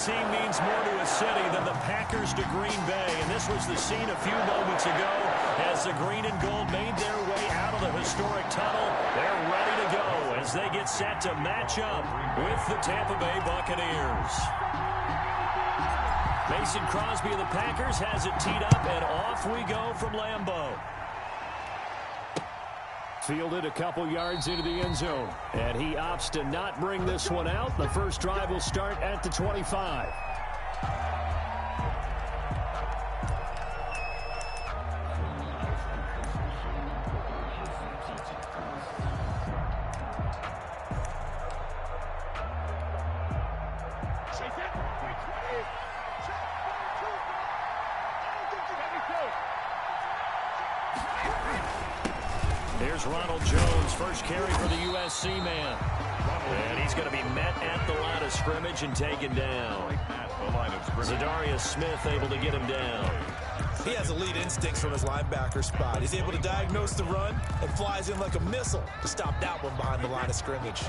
team means more to a city than the Packers to Green Bay, and this was the scene a few moments ago as the green and gold made their way out of the historic tunnel. They're ready to go as they get set to match up with the Tampa Bay Buccaneers. Mason Crosby of the Packers has it teed up, and off we go from Lambeau. Fielded a couple yards into the end zone, and he opts to not bring this one out. The first drive will start at the 25. Here's Ronald Jones, first carry for the USC man. And he's going to be met at the line of scrimmage and taken down. Zadarius Smith able to get him down. He has elite instincts from his linebacker spot. He's able to diagnose the run and flies in like a missile to stop that one behind the line of scrimmage.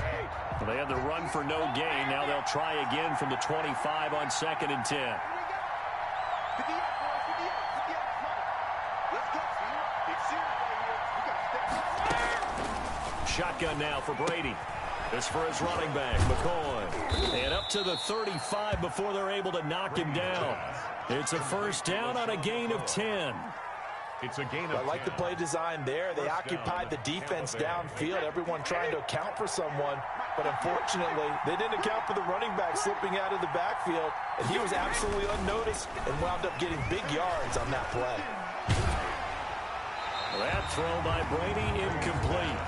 Well, they had the run for no gain. Now they'll try again from the 25 on 2nd and 10. Shotgun now for Brady. This for his running back, McCoy. And up to the 35 before they're able to knock him down. It's a first down on a gain of 10. It's a gain of 10. I like the play design there. They occupied the defense downfield, everyone trying to account for someone. But unfortunately, they didn't account for the running back slipping out of the backfield. And he was absolutely unnoticed and wound up getting big yards on that play. That throw by Brady incomplete.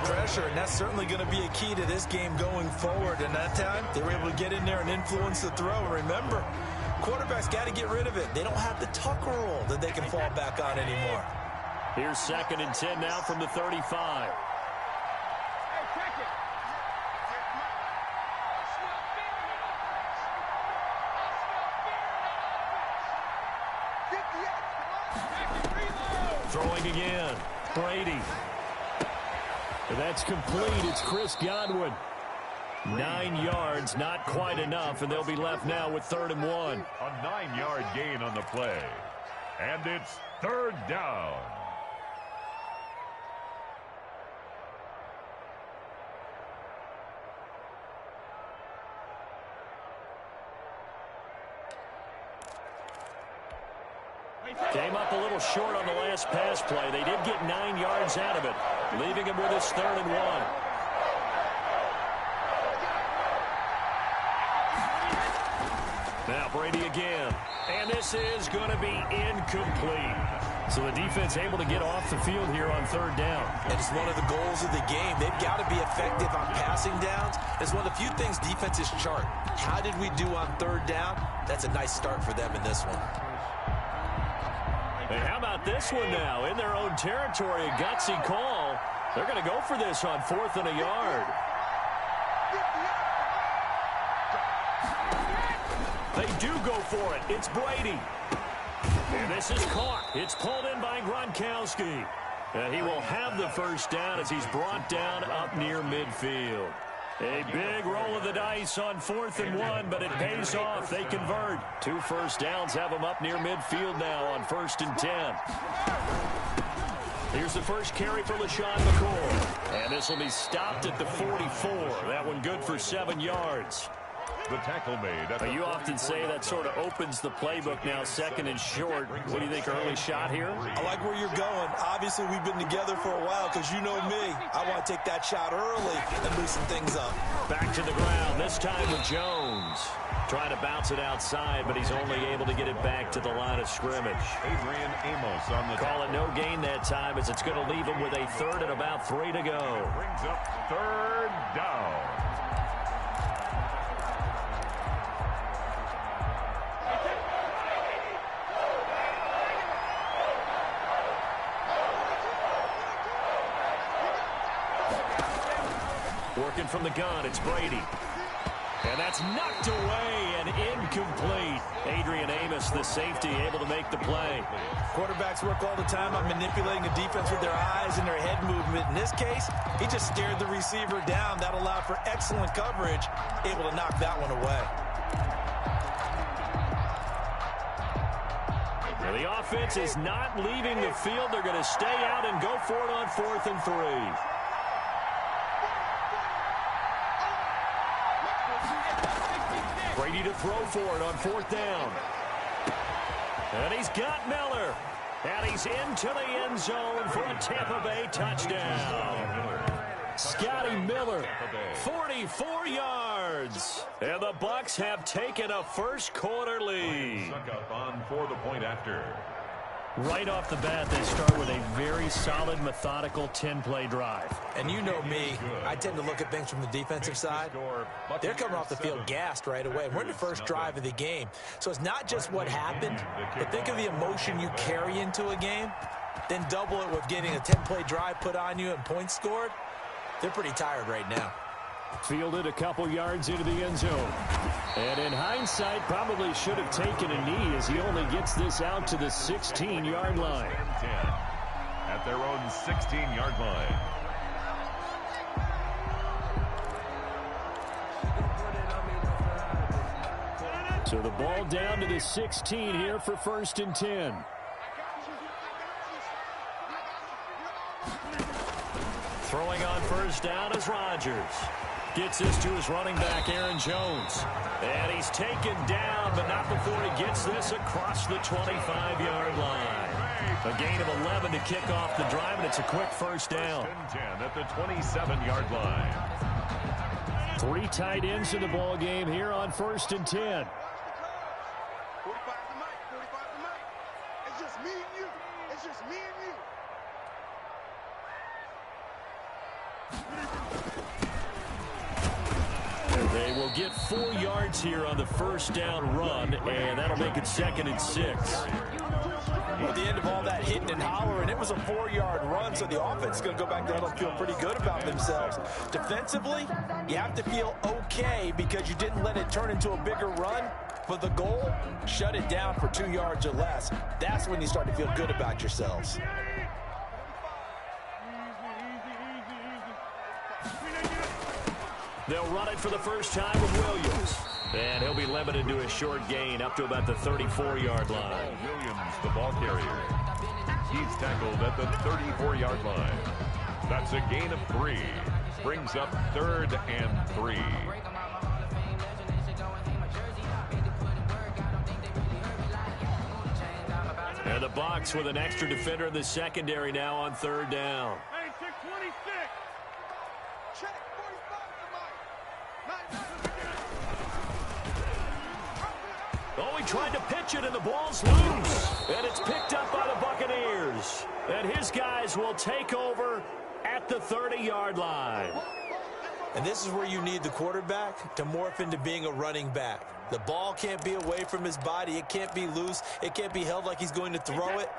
Pressure, and that's certainly going to be a key to this game going forward. And that time, they were able to get in there and influence the throw. And remember, quarterbacks got to get rid of it. They don't have the tucker roll that they can fall back on anymore. Here's 2nd and 10 now from the 35. Throwing again. Brady. That's complete. It's Chris Godwin. 9 yards, not quite enough, and they'll be left now with 3rd and 1. A 9-yard gain on the play. And it's 3rd down. Came up a little short on the last pass play. They did get 9 yards out of it, leaving him with his 3rd and 1. Now Brady again. And this is going to be incomplete. So the defense able to get off the field here on 3rd down. And it's one of the goals of the game. They've got to be effective on passing downs. It's one of the few things defenses chart. How did we do on 3rd down? That's a nice start for them in this one. And how about this one now? In their own territory, a gutsy call. They're going to go for this on 4th and a yard. They do go for it. It's Brady. And this is caught. It's pulled in by Gronkowski. And he will have the first down as he's brought down up near midfield. A big roll of the dice on 4th and 1, but it pays off. They convert. 2 first downs have them up near midfield now on 1st and 10. Here's the first carry for LaShawn McCoy. And this will be stopped at the 44. That one good for 7 yards. The tackle made. You often say that sort of opens the playbook now, 2nd and short. What do you think, early shot here? I like where you're going. Obviously, we've been together for a while because you know me. I want to take that shot early and loosen things up. Back to the ground, this time with Jones. Trying to bounce it outside, but he's only able to get it back to the line of scrimmage. Adrian Amos on the call it no gain that time as it's going to leave him with a 3rd and about 3 to go. Brings up 3rd down. Working from the gun, it's Brady. And that's knocked away and incomplete. Adrian Amos, the safety, able to make the play. Quarterbacks work all the time on manipulating the defense with their eyes and their head movement. In this case, he just stared the receiver down. That allowed for excellent coverage, able to knock that one away. And the offense is not leaving the field. They're going to stay out and go for it on 4th and 3. Brady to throw for it on 4th down. And he's got Miller. And he's into the end zone for a Tampa Bay touchdown. Scotty Miller, 44 yards. And the Bucs have taken a first-quarter lead. Suck up on for the point after. Right off the bat, they start with a very solid, methodical 10-play drive. And you know me, I tend to look at things from the defensive side. They're coming off the field gassed right away. We're in the first drive of the game. So it's not just what happened, but think of the emotion you carry into a game, then double it with getting a 10-play drive put on you and points scored. They're pretty tired right now. Fielded a couple yards into the end zone. And in hindsight, probably should have taken a knee as he only gets this out to the 16-yard line. 10 at their own 16-yard line. So the ball down to the 16 here for 1st and 10. Throwing on 1st down is Rodgers. Gets this to his running back, Aaron Jones. And he's taken down, but not before he gets this across the 25-yard line. A gain of 11 to kick off the drive, and it's a quick 1st down. 10 at the 27-yard line. 3 tight ends in the ball game here on 1st and 10. 45 to Mike, 45 to Mike. It's just me and you. It's just me and you. They will get 4 yards here on the 1st down run, and that'll make it 2nd and 6. At the end of all that hitting and hollering, it was a 4-yard run, so the offense is going to go back there and feel pretty good about themselves. Defensively, you have to feel okay because you didn't let it turn into a bigger run. But the goal, shut it down for 2 yards or less. That's when you start to feel good about yourselves. They'll run it for the first time with Williams. And he'll be limited to a short gain up to about the 34-yard line. Williams, the ball carrier. He's tackled at the 34-yard line. That's a gain of 3. Brings up 3rd and 3. And the Bucs with an extra defender in the secondary now on 3rd down. Hey, 626. Check 45 to Mike. Oh, he tried to pitch it, and the ball's loose. And it's picked up by the Buccaneers. And his guys will take over at the 30-yard line. And this is where you need the quarterback to morph into being a running back. The ball can't be away from his body. It can't be loose. It can't be held like he's going to throw it.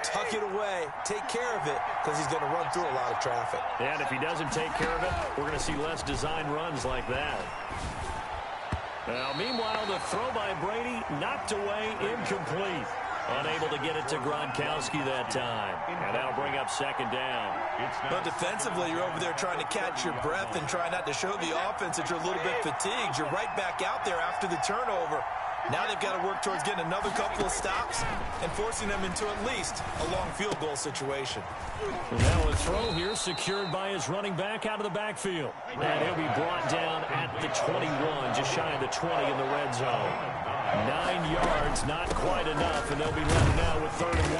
Tuck it away. Take care of it because he's going to run through a lot of traffic. And if he doesn't take care of it, we're going to see less design runs like that. Now, meanwhile, the throw by Brady knocked away, incomplete. Unable to get it to Gronkowski that time. And that'll bring up 2nd down. But defensively, you're over there trying to catch your breath and try not to show the offense that you're a little bit fatigued. You're right back out there after the turnover. Now they've got to work towards getting another couple of stops and forcing them into at least a long field goal situation. Now a throw here secured by his running back out of the backfield. And he'll be brought down at the 21, just shy of the 20 in the red zone. 9 yards, not quite enough, and they'll be left now with 3rd and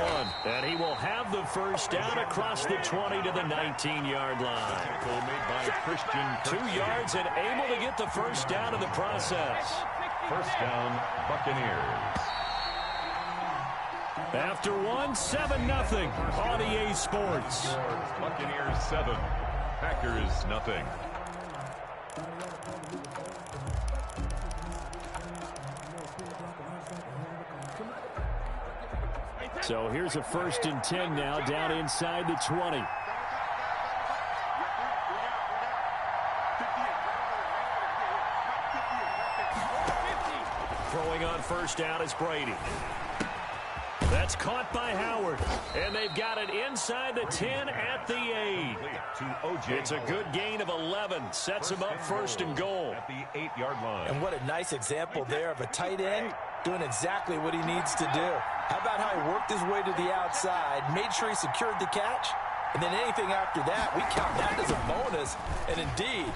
1. And he will have the first down across the 20 to the 19-yard line. Made by Christian 2 yards and able to get the first down in the process. First down, Buccaneers. After 7-0 on EA Sports. Buccaneers 7, Packers nothing. So here's a 1st and 10 now down inside the 20. Throwing on 1st down is Brady. That's caught by Howard. And they've got it inside the 10 at the 8. It's a good gain of 11. Sets him up 1st and goal. At the 8-yard line. And what a nice example there of a tight end doing exactly what he needs to do. How about how he worked his way to the outside, made sure he secured the catch, and then anything after that, we count that as a bonus. And indeed,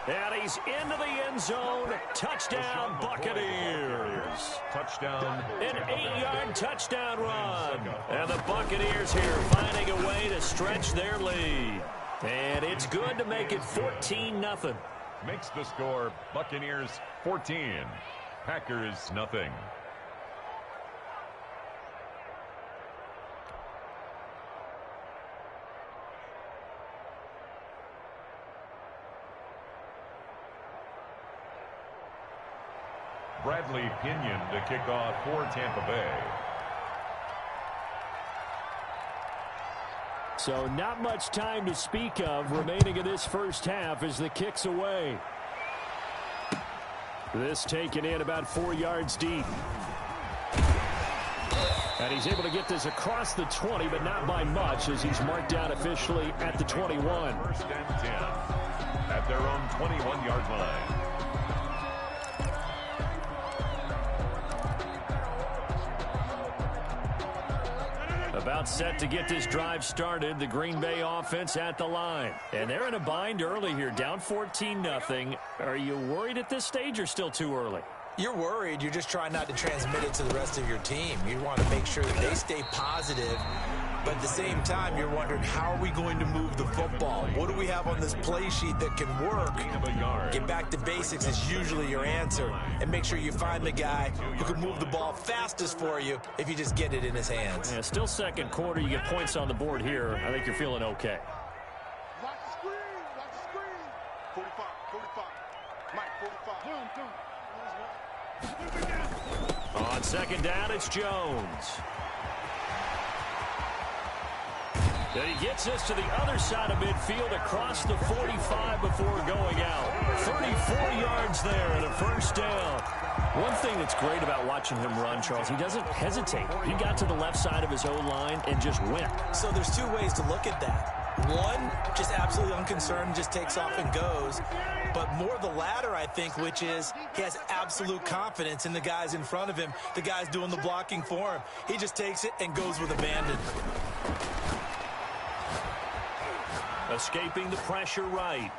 and he's into the end zone. Touchdown, Buccaneers. Touchdown. An 8-yard touchdown run. And the Buccaneers here finding a way to stretch their lead. And it's good to make it 14-0. Makes the score Buccaneers 14, Packers nothing. Bradley Pinion to kick off for Tampa Bay. So not much time to speak of remaining in this first half as the kick's away. This taken in about 4 yards deep. And he's able to get this across the 20, but not by much as he's marked down officially at the 21. First and 10 at their own 21-yard line. About set to get this drive started, the Green Bay offense at the line. And they're in a bind early here, down 14-0. Are you worried at this stage or still too early? you're worried. You're just trying not to transmit it to the rest of your team. You want to make sure that they stay positive. But at the same time, you're wondering, how are we going to move the football? What do we have on this play sheet that can work? Get back to basics is usually your answer. And make sure you find the guy who can move the ball fastest for you if you just get it in his hands. Yeah, still second quarter. You get points on the board here. I think you're feeling okay. Watch the screen. Watch the screen. 45. 45. Mike, 45. On second down, it's Jones. Then he gets us to the other side of midfield across the 45 before going out. 34 yards there and a first down. One thing that's great about watching him run, Charles, he doesn't hesitate. He got to the left side of his O-line and just went. So there's two ways to look at that. One, just absolutely unconcerned, just takes off and goes. But more the latter, I think, which is he has absolute confidence in the guys in front of him, the guys doing the blocking for him. He just takes it and goes with abandon. Escaping the pressure right.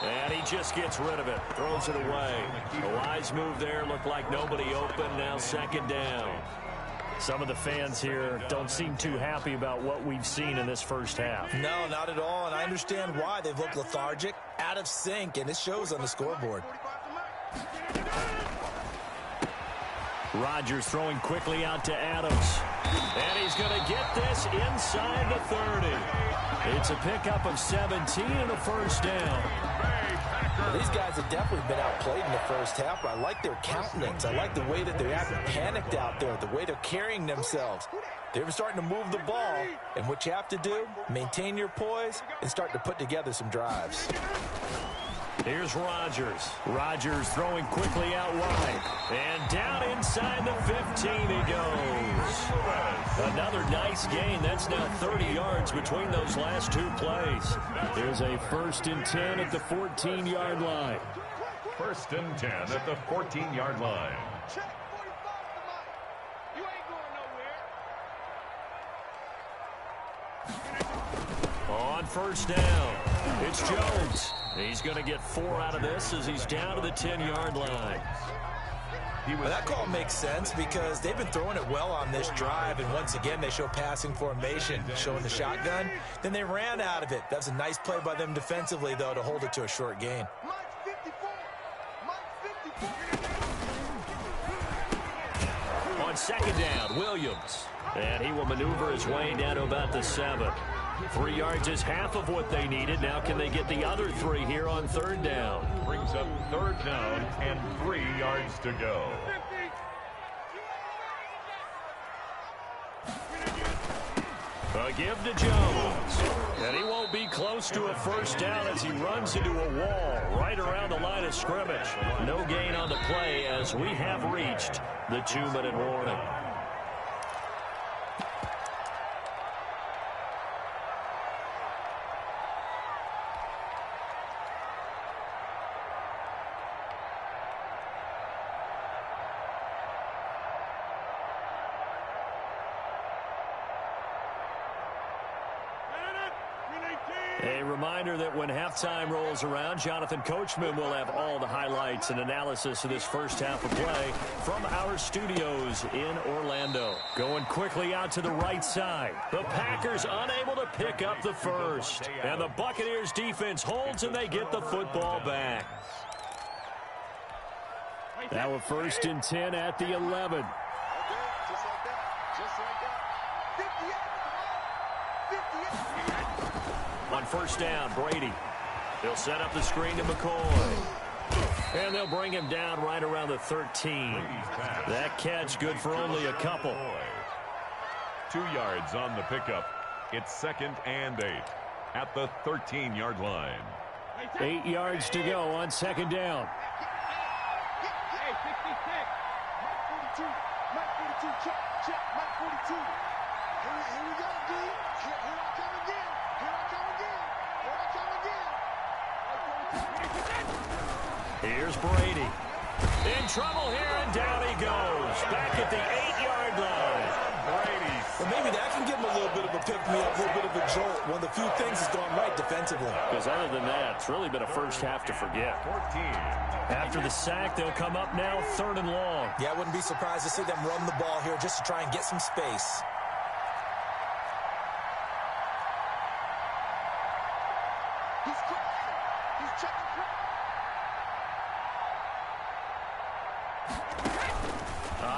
And he just gets rid of it. Throws it away. A wise move there. Looked like nobody open. Now second down. Some of the fans here don't seem too happy about what we've seen in this first half. No, not at all. And I understand why. They've looked lethargic, out of sync, and it shows on the scoreboard. Rodgers throwing quickly out to Adams. And he's going to get this inside the 30. It's a pickup of 17 and a first down. Well, these guys have definitely been outplayed in the first half, but I like their countenance. I like the way that they're acting panicked out there, the way they're carrying themselves. They're starting to move the ball, and what you have to do, maintain your poise and start to put together some drives. Here's Rodgers. Rodgers throwing quickly out wide. And down inside the 15 he goes. Another nice gain. That's now 30 yards between those last two plays. There's a 1st and 10 at the 14-yard line. 1st and 10 at the 14-yard line. Check 45 to Mike. You ain't going nowhere. On first down, it's Jones. He's going to get 4 out of this as he's down to the 10-yard line. Well, that call makes sense because they've been throwing it well on this drive, and once again they show passing formation, showing the shotgun. Then they ran out of it. That was a nice play by them defensively, though, to hold it to a short gain. Mike 54. Mike 54. On second down, Williams. And he will maneuver his way down to about the 7. 3 yards is half of what they needed. Now can they get the other 3 here on third down? Brings up third down and 3 yards to go. A give to Jones. And he won't be close to a first down as he runs into a wall right around the line of scrimmage. No gain on the play as we have reached the 2-minute warning. A reminder that when halftime rolls around, Jonathan Coachman will have all the highlights and analysis of this first half of play from our studios in Orlando. Going quickly out to the right side. The Packers unable to pick up the first. And the Buccaneers defense holds and they get the football back. Now a 1st and 10 at the 11. On 1st down, Brady. They'll set up the screen to McCoy. And they'll bring him down right around the 13. That catch good for only a couple. 2 yards on the pickup. It's 2nd and 8 at the 13-yard line. 8 yards to go on 2nd down. Here's Brady. In trouble here, and down he goes. Back at the 8-yard line. Brady. Well, maybe that can give him a little bit of a pick-me-up, a little bit of a jolt. One of the few things that's gone right defensively. Because other than that, it's really been a first half to forget. 14. After the sack, they'll come up now 3rd and long. Yeah, I wouldn't be surprised to see them run the ball here just to try and get some space.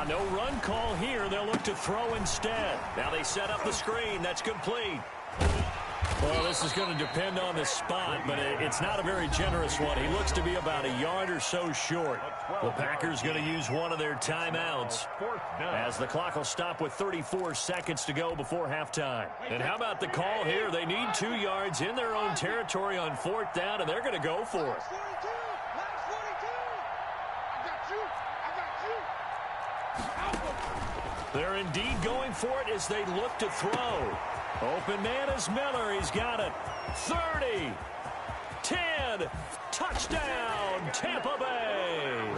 No run call here. They'll look to throw instead. Now they set up the screen. That's complete. Well, this is going to depend on the spot, but it's not a very generous one. He looks to be about a yard or so short. The Packers going to use one of their timeouts as the clock will stop with 34 seconds to go before halftime. And how about the call here? They need 2 yards in their own territory on 4th down, and they're going to go for it. They're indeed going for it as they look to throw. Open man is Miller. He's got it. 30. 10. Touchdown, Tampa Bay.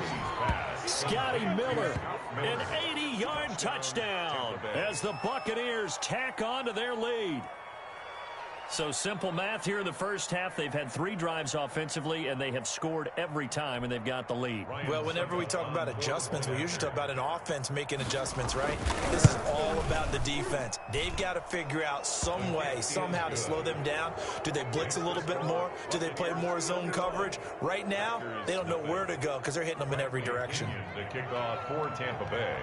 Scotty Miller, an 80-yard touchdown as the Buccaneers tack on to their lead. So simple math here in the first half. They've had 3 drives offensively, and they have scored every time, and they've got the lead. Well, whenever we talk about adjustments, we usually talk about an offense making adjustments, right? This is all about the defense. They've got to figure out some way, somehow to slow them down. Do they blitz a little bit more? Do they play more zone coverage? Right now, they don't know where to go because they're hitting them in every direction. The kickoff for Tampa Bay.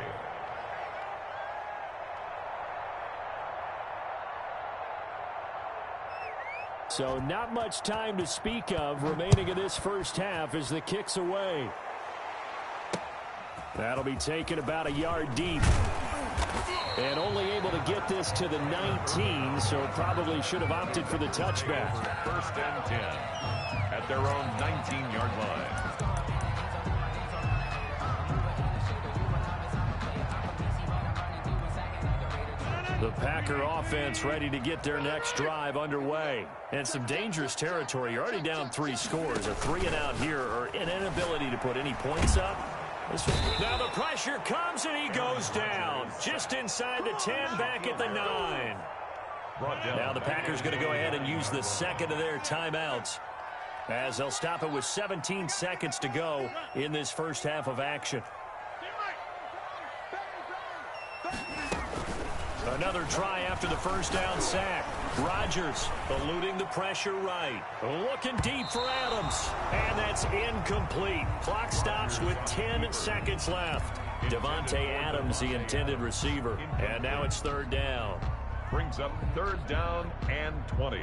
So not much time to speak of remaining in this first half as the kick's away. That'll be taken about a yard deep. And only able to get this to the 19, so probably should have opted for the touchback. 1st and 10 at their own 19-yard line. The Packer offense ready to get their next drive underway. And some dangerous territory. You're already down 3 scores. A 3-and-out here or an inability to put any points up. Now the pressure comes and he goes down. Just inside the 10, back at the 9. Now the Packers going to go ahead and use the second of their timeouts as they'll stop it with 17 seconds to go in this first half of action. Another try after the first down sack. Rodgers eluding the pressure right. Looking deep for Adams. And that's incomplete. Clock stops with 10 seconds left. Devontae Adams, the intended receiver. And now it's 3rd down. Brings up 3rd down and 20.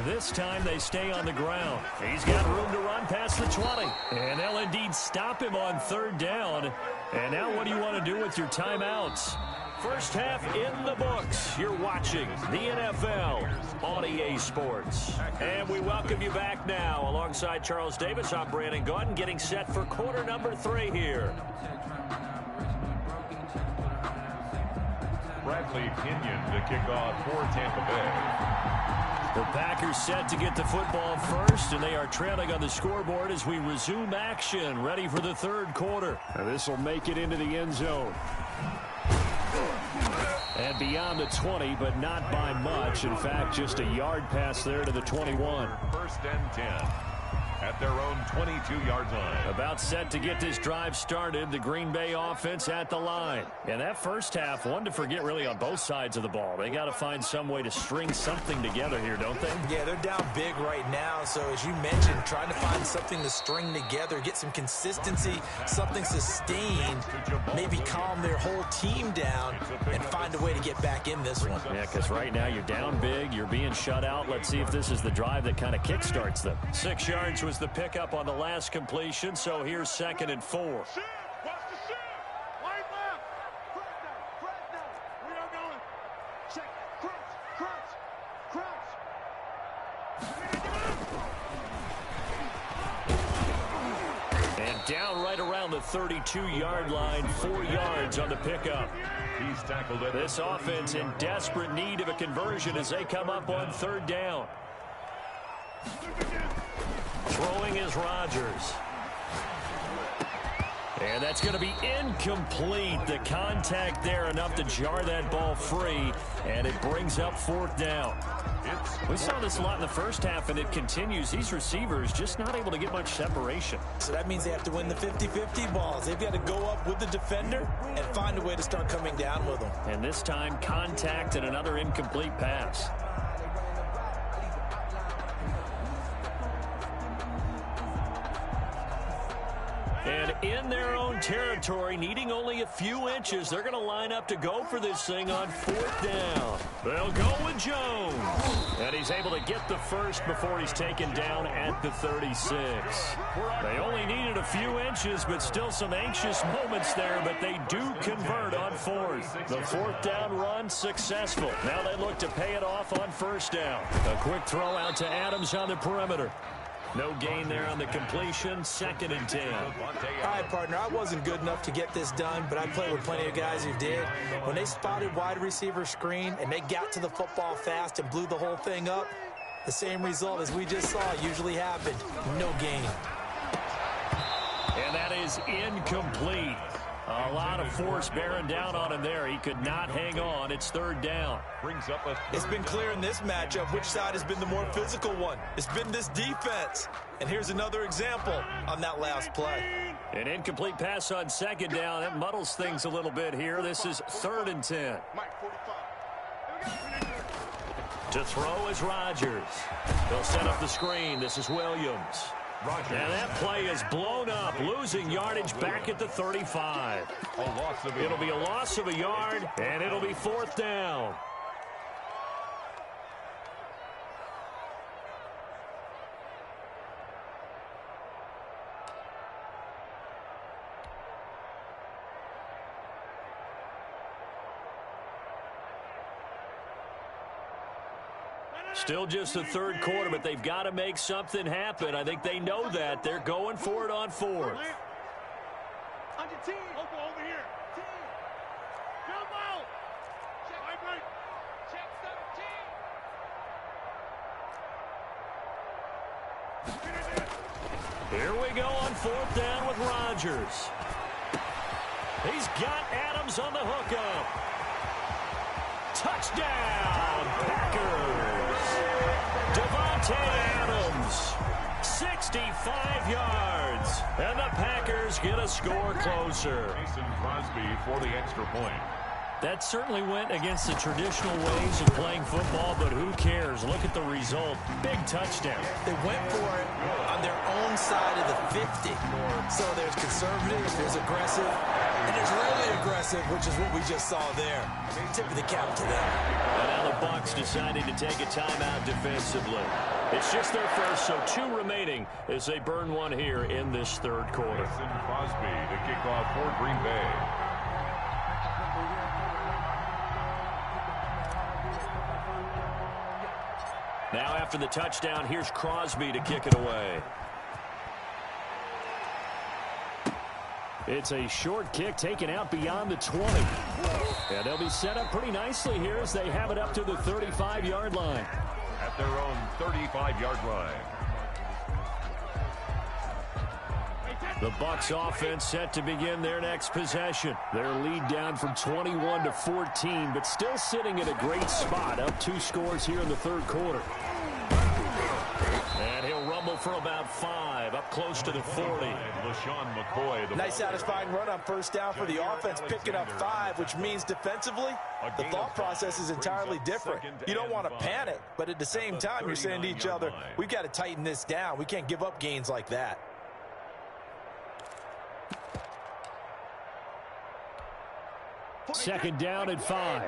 This time they stay on the ground. He's got room to run past the 20. And they'll indeed stop him on 3rd down. And now what do you want to do with your timeouts? First half in the books. You're watching the NFL on EA Sports. And we welcome you back now. Alongside Charles Davis, I'm Brandon Gaudin, getting set for quarter number 3 here. Bradley Pinion to kick off for Tampa Bay. The Packers set to get the football first, and they are trailing on the scoreboard as we resume action, ready for the third quarter. This will make it into the end zone. And beyond the 20, but not by much. In fact, just a yard pass there to the 21. First and 10 at their own 22-yard line. About set to get this drive started, the Green Bay offense at the line. And that first half, one to forget really on both sides of the ball. They got to find some way to string something together here, don't they? Yeah, they're down big right now. So as you mentioned, trying to find something to string together, get some consistency, something sustained, maybe calm their whole team down and find a way to get back in this one. Yeah, because right now you're down big, you're being shut out. Let's see if this is the drive that kind of kickstarts them. 6 yards was the pickup on the last completion, so here's 2nd and 4. Watch the shift. Right left. Crack now. We are going. Check. Crouch. And down right around the 32-yard line, 4 yards on the pickup. He's tackled it. This offense in desperate need of a conversion as they come up on 3rd down. Throwing is Rodgers. And that's going to be incomplete. The contact there enough to jar that ball free, and it brings up 4th down. We saw this a lot in the first half, and it continues. These receivers just not able to get much separation. So that means they have to win the 50-50 balls. They've got to go up with the defender and find a way to start coming down with them. And this time, contact and another incomplete pass. And in their own territory, needing only a few inches, they're going to line up to go for this thing on 4th down. They'll go with Jones. And he's able to get the first before he's taken down at the 36. They only needed a few inches, but still some anxious moments there, but they do convert on 4th. The 4th down run successful. Now they look to pay it off on 1st down. A quick throw out to Adams on the perimeter. No gain there on the completion, 2nd and 10. All right, partner, I wasn't good enough to get this done, but I played with plenty of guys who did. When they spotted wide receiver screen and they got to the football fast and blew the whole thing up, the same result as we just saw usually happened. No gain. And that is incomplete. A lot of force bearing down on him there. He could not hang on. It's 3rd down. It's been clear in this matchup which side has been the more physical one. It's been this defense. And here's another example on that last play. An incomplete pass on 2nd down. That muddles things a little bit here. This is 3rd and 10. To throw is Rodgers. They'll set up the screen. This is Williams. And that play is blown up, losing yardage back at the 35. It'll be a loss of a yard, and it'll be 4th down. Still just the 3rd quarter, but they've got to make something happen. I think they know that. They're going for it on 4th. On your team. Over here. Team. Come out. Check. Right. Check 17. Here we go on 4th down with Rodgers. He's got Adams on the hookup. Touchdown, Packers. Davante Adams, 65 yards. And the Packers get a score closer. Mason Crosby for the extra point. That certainly went against the traditional ways of playing football, but who cares? Look at the result. Big touchdown. They went for it on their own side of the 50. So there's conservative, there's aggressive, and there's really aggressive, which is what we just saw there. Tip of the cap to them. And now the Bucs deciding to take a timeout defensively. It's just their first, so 2 remaining as they burn one here in this 3rd quarter. Mason Crosby to kick off for Green Bay. Now after the touchdown, here's Crosby to kick it away. It's a short kick taken out beyond the 20. And they'll be set up pretty nicely here as they have it up to the 35-yard line. at their own 35-yard line. The Bucs offense set to begin their next possession. Their lead down from 21 to 14, but still sitting in a great spot, up 2 scores here in the third quarter. And he'll rumble for about 5, up close to the 40. Nice satisfying run on first down for the offense, picking up 5, which means defensively, the thought process is entirely different. You don't want to panic, but at the same time, you're saying to each other, we've got to tighten this down. We can't give up gains like that. Second down and 5.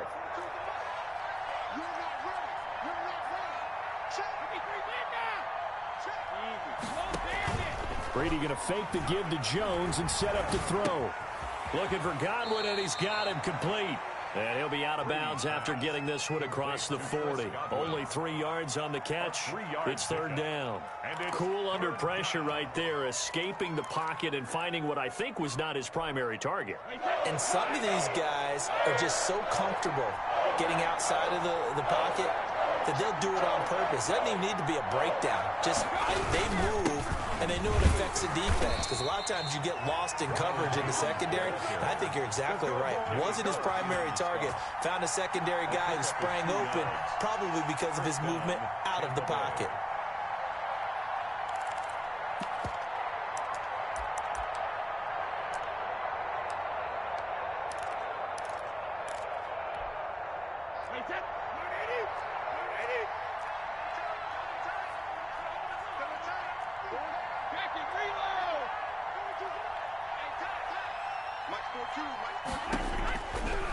Brady going to fake the give to Jones and set up to throw. Looking for Godwin, and he's got him complete. And he'll be out of bounds after getting this one across the 40. Only 3 yards on the catch. It's third down. Cool under pressure right there, escaping the pocket and finding what I think was not his primary target. And some of these guys are just so comfortable getting outside of the pocket that they'll do it on purpose. It doesn't even need to be a breakdown. They move, and they know it affects the defense, because a lot of times you get lost in coverage in the secondary, and I think you're exactly right. Wasn't his primary target. Found a secondary guy who sprang open, probably because of his movement out of the pocket.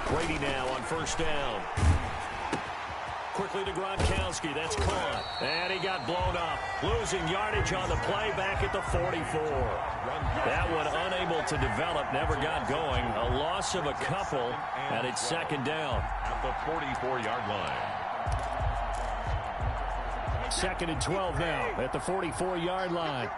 Brady now on first down. Quickly to Gronkowski. That's caught. And he got blown up. Losing yardage on the play back at the 44. That one unable to develop. Never got going. A loss of a couple. And it's second down. At the 44-yard line. Second and 12 now at the 44-yard line.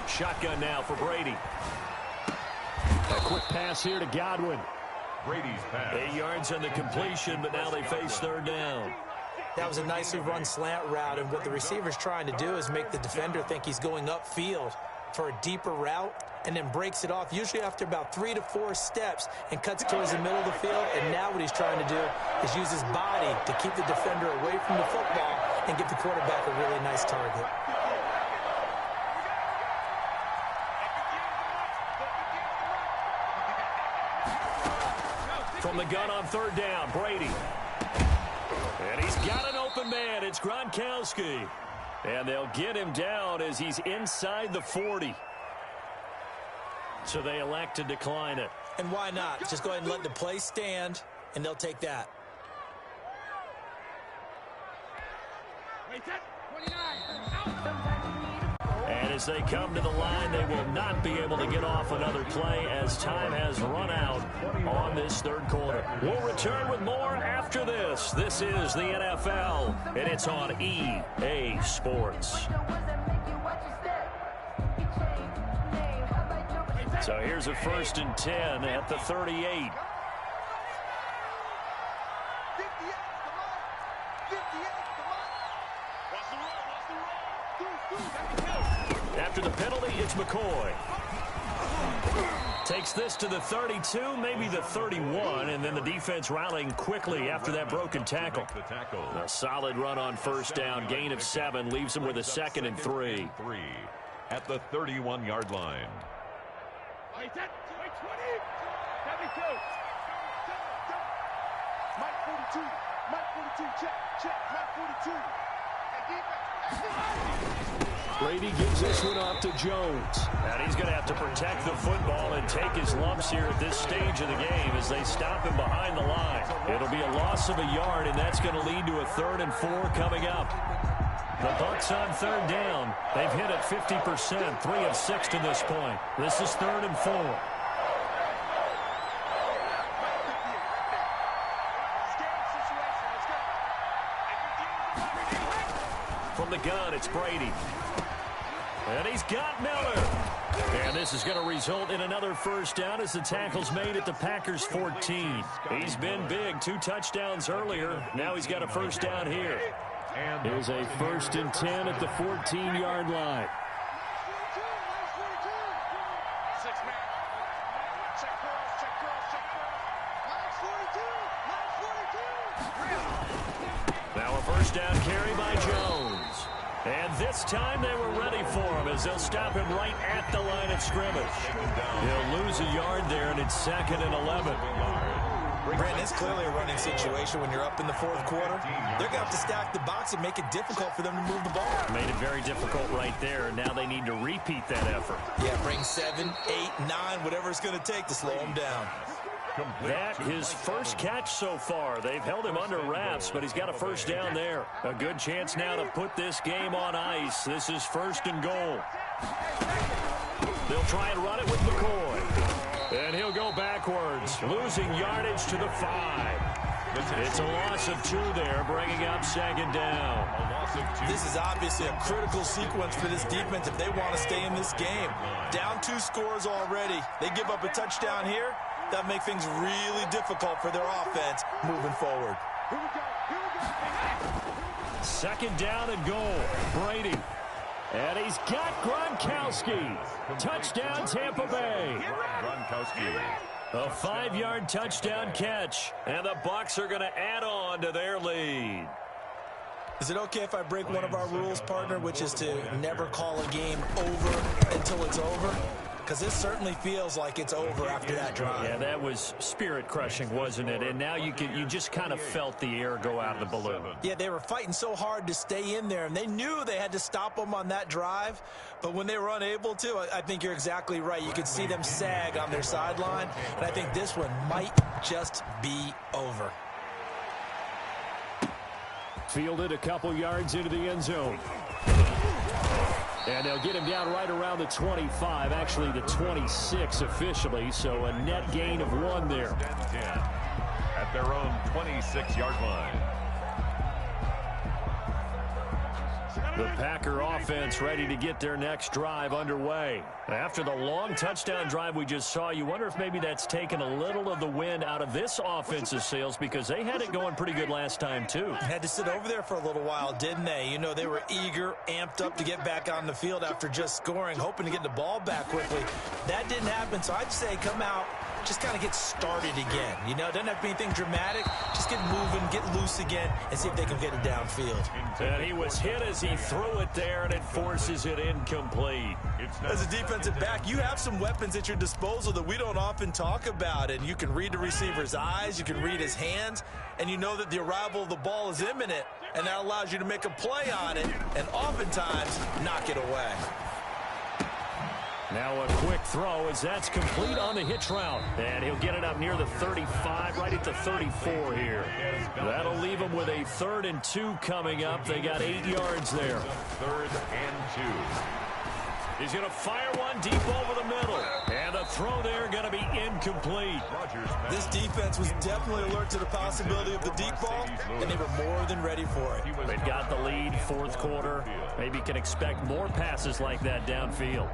Shotgun now for Brady. A quick pass here to Godwin. Brady's pass. 8 yards on the completion, but now they face third down. That was a nicely run slant route, and what the receiver's trying to do is make the defender think he's going upfield for a deeper route, and then breaks it off, usually after about 3 to 4 steps, and cuts towards the middle of the field. And now what he's trying to do is use his body to keep the defender away from the football and give the quarterback a really nice target. From the gun on third down, Brady. And he's got an open man. It's Gronkowski. And they'll get him down as he's inside the 40. So they elect to decline it. And why not? Just go ahead and let the play stand, and they'll take that. And as they come to the line, they will not be able to get off another play as time has run out on this third quarter. We'll return with more after this. This is the NFL, and it's on EA Sports. So here's a 1st and 10 at the 38. After the penalty, it's McCoy. Takes this to the 32, maybe the 31, and then the defense rallying quickly after that broken tackle. A solid run on first down, gain of 7, leaves him with a 2nd and 3. At the 31-yard line. Mike 42, check, Mike 42. Brady gives this one off to Jones. And he's going to have to protect the football and take his lumps here at this stage of the game as they stop him behind the line. It'll be a loss of a yard, and that's going to lead to a 3rd and 4 coming up. The Bucs on third down. They've hit it 50%, 3 of 6 to this point. This is 3rd and 4. From the gun, it's Brady. And he's got Miller. And this is going to result in another first down as the tackle's made at the Packers' 14. He's been big. 2 touchdowns earlier. Now he's got a first down here. Here's a 1st and 10 at the 14-yard line. Now a first down carry by Jones. And this time they were ready for him as they'll stop him right at the line of scrimmage. He'll lose a yard there, and it's 2nd and 11. Brandon, it's clearly a running situation when you're up in the 4th quarter. They're going to have to stack the box and make it difficult for them to move the ball. Made it very difficult right there. Now they need to repeat that effort. Yeah, bring 7, 8, 9, whatever it's going to take to slow him down. That his first catch so far. They've held him under wraps, but he's got a first down there. A good chance now to put this game on ice. This is 1st and goal. They'll try and run it with McCoy. And he'll go backwards, losing yardage to the 5. It's a loss of 2 there, bringing up 2nd down. This is obviously a critical sequence for this defense if they want to stay in this game. Down 2 scores already. They give up a touchdown here. That make things really difficult for their offense moving forward. 2nd down and goal. Brady. And he's got Gronkowski. Touchdown, Tampa Bay. Gronkowski. A 5-yard touchdown catch. And the Bucs are going to add on to their lead. Is it okay if I break one of our rules, partner, which is to never call a game over until it's over? Because this certainly feels like it's over after that drive. Yeah, that was spirit-crushing, wasn't it? And now you just kind of felt the air go out of the balloon. Yeah, they were fighting so hard to stay in there, and they knew they had to stop them on that drive. But when they were unable to, I think you're exactly right. You could see them sag on their sideline, and I think this one might just be over. Fielded a couple yards into the end zone. And they'll get him down right around the 25, actually the 26 officially, so a net gain of 1 there. At their own 26-yard line. The Packer offense ready to get their next drive underway. After the long touchdown drive we just saw, you wonder if maybe that's taken a little of the wind out of this offensive sails because they had it going pretty good last time, too. Had to sit over there for a little while, didn't they? You know, they were eager, amped up to get back on the field after just scoring, hoping to get the ball back quickly. That didn't happen, so I'd say come out, just kind of get started again. You know, doesn't have to be anything dramatic. Just get moving, get loose again, and see if they can get it downfield. And he was hit as he threw it there, and it forces it incomplete. As a defensive back, you have some weapons at your disposal that we don't often talk about, and you can read the receiver's eyes, you can read his hands, and you know that the arrival of the ball is imminent, and that allows you to make a play on it, and oftentimes knock it away. Now a quick throw as that's complete on the hitch route. And he'll get it up near the 35, right at the 34 here. That'll leave him with a 3rd and 2 coming up. They got 8 yards there. 3rd and 2. He's going to fire one deep over the middle. And the throw there going to be incomplete. This defense was definitely alert to the possibility of the deep ball, and they were more than ready for it. They've got the lead, 4th quarter. Maybe can expect more passes like that downfield.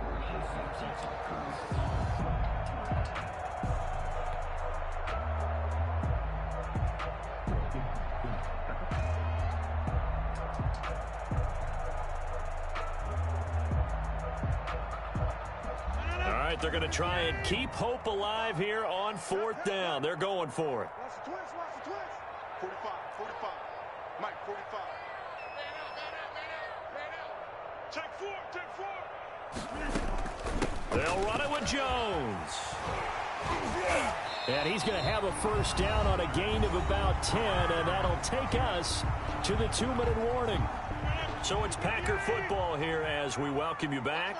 They're going to try and keep hope alive here on 4th down. They're going for it. Watch the twist, watch the twist. 45, 45. Mike, 45. Man out. Take 4, take 4. They'll run it with Jones. And he's going to have a first down on a gain of about 10, and that'll take us to the 2-minute warning. So it's Packer football here as we welcome you back.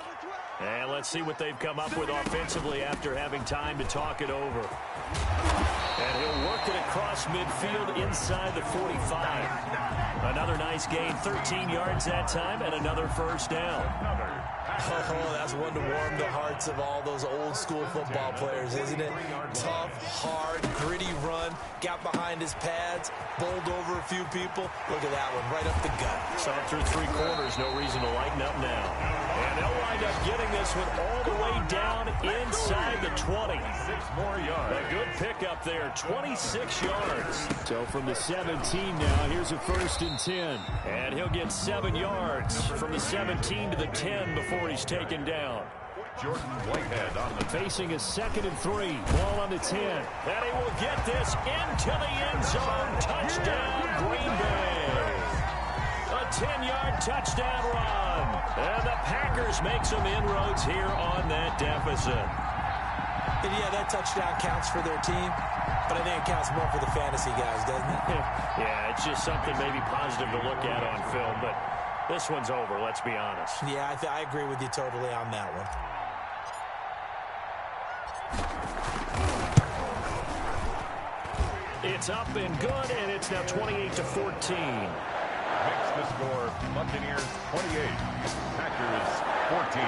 And let's see what they've come up with offensively after having time to talk it over. And he'll work it across midfield inside the 45. Another nice gain, 13 yards that time, and another first down. Oh, that's one to warm the hearts of all those old school football players, isn't it? Tough, hard, gritty run, got behind his pads, bowled over a few people. Look at that one, right up the gut. Saw through three quarters, no reason to lighten up now. And they'll wind up getting this one all the way down inside the 20. 6 more yards. A good pickup there, 26 yards. So from the 17 now, here's a 1st and 10. And he'll get 7 yards from the 17 to the 10 before he's taken down. Jordan Whitehead on the facing a 2nd and 3. Ball on the 10. And he will get this into the end zone. Touchdown, Green Bay. A 10-yard touchdown run. And the Packers make some inroads here on that deficit. And yeah, that touchdown counts for their team, but I think it counts more for the fantasy guys, doesn't it? Yeah, it's just something maybe positive to look at on film, but this one's over, let's be honest. Yeah, I agree with you totally on that one. It's up and good, and it's now 28-14. Makes the score Buccaneers 28, Packers 14.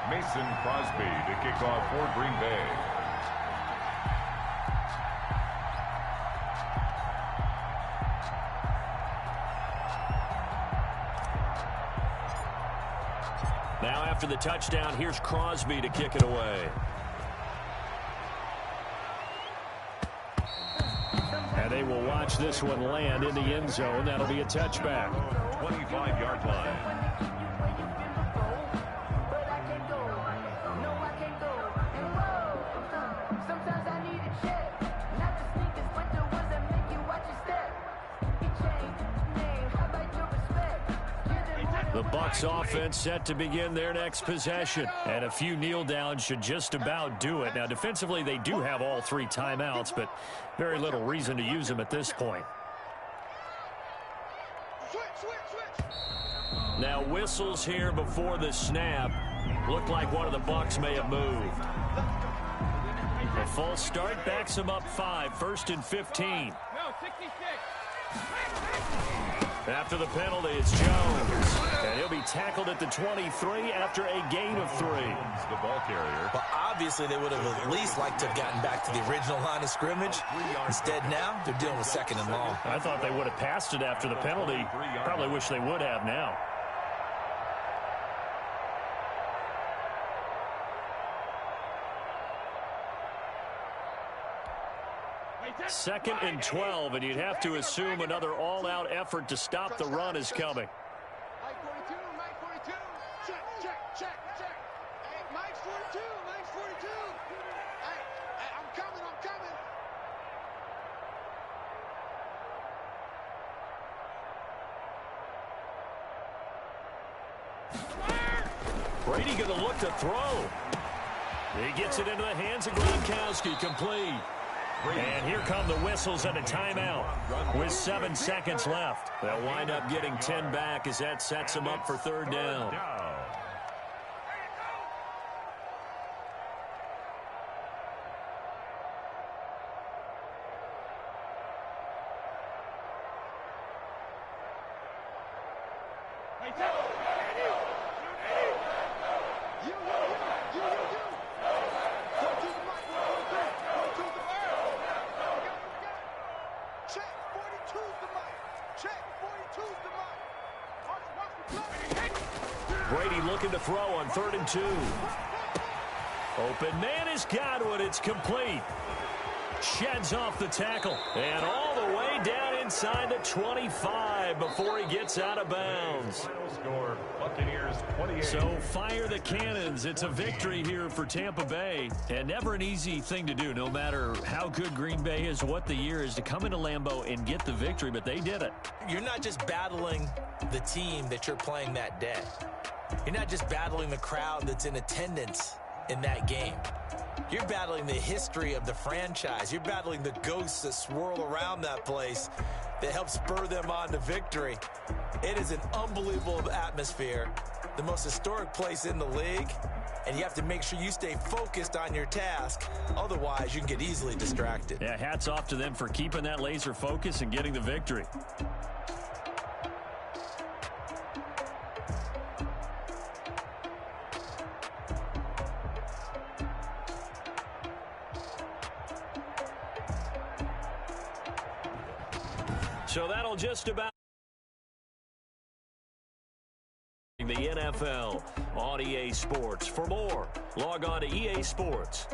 Mason Crosby to kick off for Green Bay. Now after the touchdown, here's Crosby to kick it away. And they will watch this one land in the end zone. That'll be a touchback. 25-yard line. The Bucs offense set to begin their next possession. And a few kneel downs should just about do it. Now, defensively, they do have all 3 timeouts, but very little reason to use them at this point. Now, whistles here before the snap. Looked like one of the Bucs may have moved. A false start backs them up 5, 1st and 15. After the penalty, it's Jones. And he'll be tackled at the 23 after a gain of 3. The ball carrier. Well, obviously, they would have at least liked to have gotten back to the original line of scrimmage. Instead, now, they're dealing with 2nd and long. I thought they would have passed it after the penalty. Probably wish they would have now. Second and 12, and you'd have to assume another all-out effort to stop the run is coming. Mike 42, Mike 42. Check, check, check, check. Hey, Mike's 42, Mike's 42. Hey, I'm coming, I'm coming. Brady going to look to throw. He gets it into the hands of Gronkowski, complete. And here come the whistles and a timeout with 7 seconds left. They'll wind up getting 10 back as that sets them up for 3rd down. Brady looking to throw on 3rd and 2. Open man has got one. It's complete. Sheds off the tackle. And all the way down inside the 25 before he gets out of bounds. Final score, Buccaneers 28. So fire the cannons. It's a victory here for Tampa Bay. And never an easy thing to do, no matter how good Green Bay is, what the year is, to come into Lambeau and get the victory. But they did it. You're not just battling the team that you're playing that day. You're not just battling the crowd that's in attendance. in that game. You're battling the history of the franchise. You're battling the ghosts that swirl around that place that help spur them on to victory. It is an unbelievable atmosphere, the most historic place in the league, and you have to make sure you stay focused on your task. Otherwise, you can get easily distracted. Yeah, hats off to them for keeping that laser focus and getting the victory. So that'll just about the NFL on EA Sports. For more, log on to EA Sports.